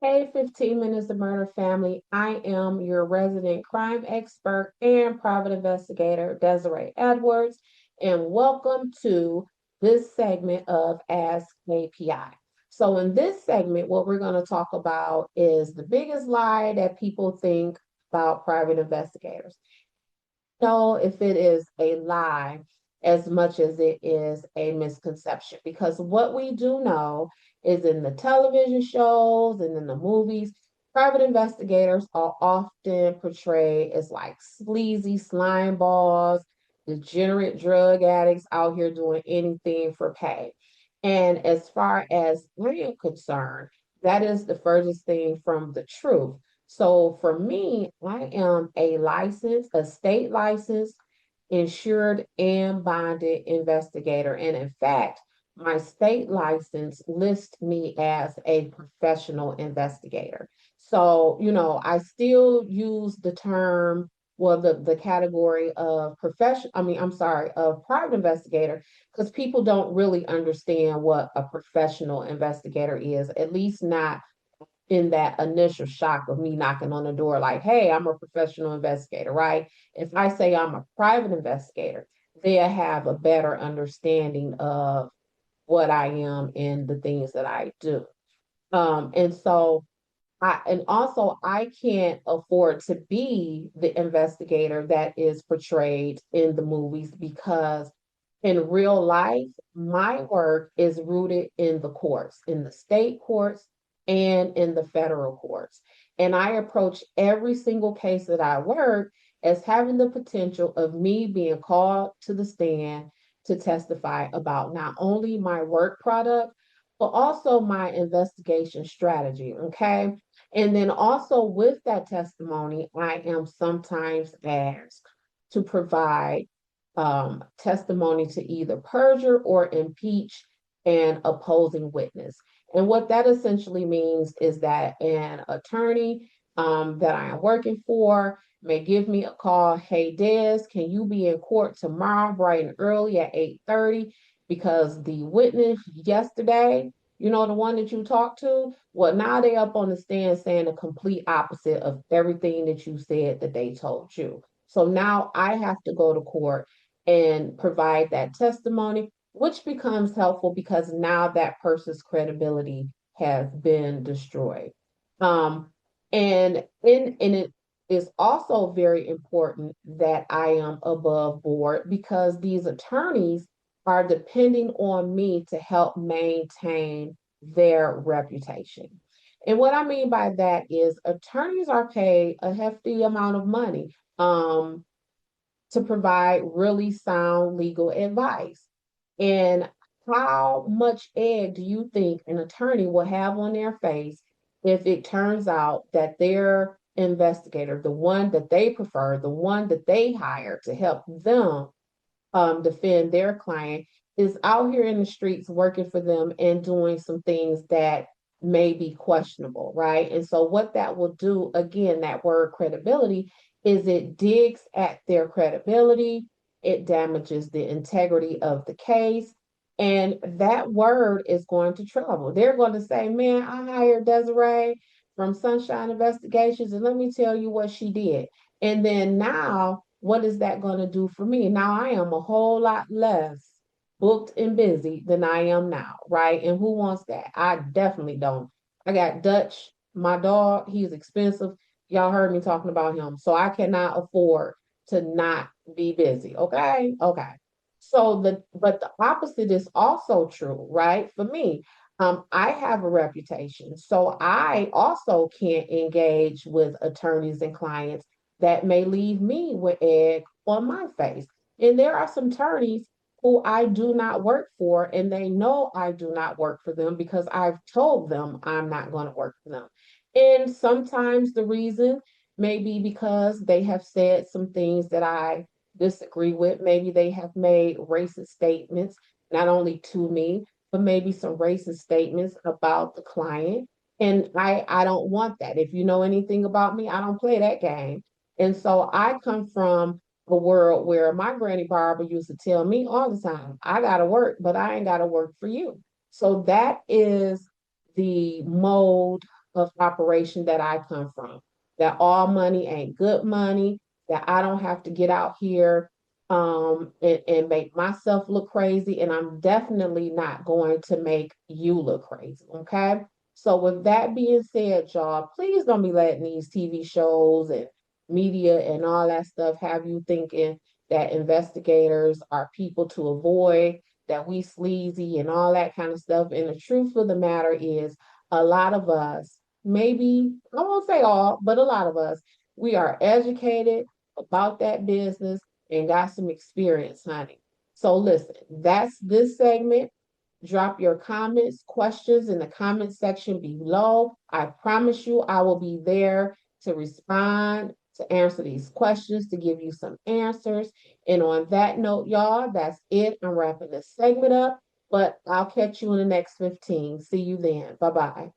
Hey, 15 Minutes of Murder family. I am your resident crime expert and private investigator, Desiree Edwards, and welcome to this segment of Ask API. So, in this segment, what we're going to talk about is the biggest lie that people think about private investigators. Know if it is a lie as much as it is a misconception. Because what we do know is in the television shows and in the movies, private investigators are often portrayed as like sleazy slime balls, degenerate drug addicts out here doing anything for pay. And as far as I am concerned, that is the furthest thing from the truth. So for me, I am a state licensed, insured, and bonded investigator. And in fact, my state license lists me as a professional investigator. So, I still use the term, well, the category of of private investigator, because people don't really understand what a professional investigator is, at least not in that initial shock of me knocking on the door, like, hey, I'm a professional investigator, right? If I say I'm a private investigator, they'll have a better understanding of what I am and the things that I do. And also I can't afford to be the investigator that is portrayed in the movies because in real life, my work is rooted in the courts, in the state courts and in the federal courts. And I approach every single case that I work as having the potential of me being called to the stand to testify about not only my work product, but also my investigation strategy. Okay. And then also with that testimony, I am sometimes asked to provide testimony to either perjure or impeach an opposing witness. And what that essentially means is that an attorney that I am working for may give me a call. Hey, Des, can you be in court tomorrow, bright and early at 8:30? Because the witness yesterday, the one that you talked to, well, now they up on the stand saying the complete opposite of everything that you said that they told you. So now I have to go to court and provide that testimony, which becomes helpful because now that person's credibility has been destroyed. Um, and it is also very important that I am above board because these attorneys are depending on me to help maintain their reputation. And what I mean by that is attorneys are paid a hefty amount of money. To provide really sound legal advice. And how much egg do you think an attorney will have on their face if it turns out that their investigator, the one that they prefer, the one that they hire to help them defend their client, is out here in the streets working for them and doing some things that may be questionable, right? And so, what that will do, again, that word credibility, is it digs at their credibility, it damages the integrity of the case. And that word is going to trouble. They're going to say, man, I hired Desiree from Sunshine Investigations, and let me tell you what she did. And then now, what is that going to do for me? Now I am a whole lot less booked and busy than I am now, right? And who wants that? I definitely don't. I got Dutch, my dog, he's expensive. Y'all heard me talking about him. So I cannot afford to not be busy. Okay. Okay. But the opposite is also true, right? For me, I have a reputation. So I also can't engage with attorneys and clients that may leave me with egg on my face. And there are some attorneys who I do not work for, and they know I do not work for them because I've told them I'm not going to work for them. And sometimes the reason may be because they have said some things that I disagree with. Maybe they have made racist statements, not only to me, but maybe some racist statements about the client. And I don't want that. If you know anything about me, I don't play that game. And so I come from a world where my granny Barbara used to tell me all the time, I gotta work, but I ain't gotta work for you. So that is the mode of operation that I come from, that all money ain't good money, that I don't have to get out here and make myself look crazy. And I'm definitely not going to make you look crazy. Okay. So with that being said, y'all, please don't be letting these TV shows and media and all that stuff have you thinking that investigators are people to avoid, that we sleazy and all that kind of stuff. And the truth of the matter is, a lot of us, maybe, I won't say all, but a lot of us, we are educated about that business and got some experience, honey. So listen, that's this segment. Drop your comments, questions in the comment section below. I promise you, I will be there to respond, to answer these questions, to give you some answers. And on that note, y'all, that's it. I'm wrapping this segment up, but I'll catch you in the next 15. See you then. Bye bye.